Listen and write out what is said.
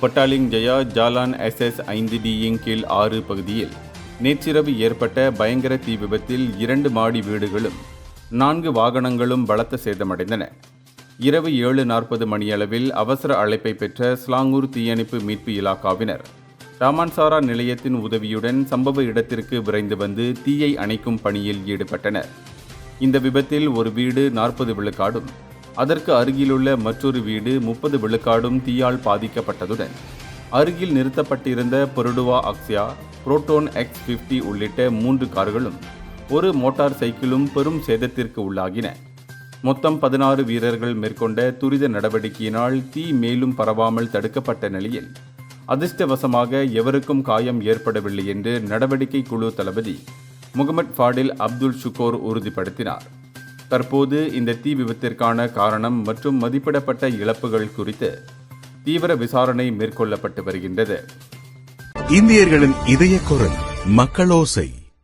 பொட்டாலிங் ஜயா Jalan SS5Dயின் கீழ் 6 பகுதியில் நேற்றிரவு ஏற்பட்ட பயங்கர தீ விபத்தில் 2 மாடி வீடுகளும் 4 வாகனங்களும் பலத்த சேதமடைந்தன. இரவு 7:40 மணியளவில் அவசர அழைப்பை பெற்ற ஸ்லாங்கூர் தீயணைப்பு மீட்பு இலாக்காவினர் ராமன்சாரா நிலையத்தின் உதவியுடன் சம்பவ இடத்திற்கு விரைந்து வந்து தீயை அணைக்கும் பணியில் ஈடுபட்டனர். இந்த விபத்தில் ஒரு வீடு 40 விழுக்காடும் அதற்கு அருகிலுள்ள மற்றொரு வீடு 30 விழுக்காடும் தீயால் பாதிக்கப்பட்டதுடன் அருகில் நிறுத்தப்பட்டிருந்த பொருடுவா அக்ஸியா, புரோட்டோன் X50 உள்ளிட்ட 3 கார்களும் ஒரு மோட்டார் சைக்கிளும் பெரும் சேதத்திற்கு உள்ளாகின. மொத்தம் 16 வீரர்கள் மேற்கொண்ட துரித நடவடிக்கையினால் தீ மேலும் பரவாமல் தடுக்கப்பட்ட நிலையில் அதிர்ஷ்டவசமாக எவருக்கும் காயம் ஏற்படவில்லை என்று நடவடிக்கை குழு தளபதி முகமது ஃபாடில் அப்துல் ஷுகோர் உறுதிப்படுத்தினார். தற்போது இந்த தீ விபத்திற்கான காரணம் மற்றும் மதிப்பிடப்பட்ட இழப்புகள் குறித்து தீவிர விசாரணை மேற்கொள்ளப்பட்டு வருகின்றது. இந்தியர்களின் இதய குரல் மக்களோசை.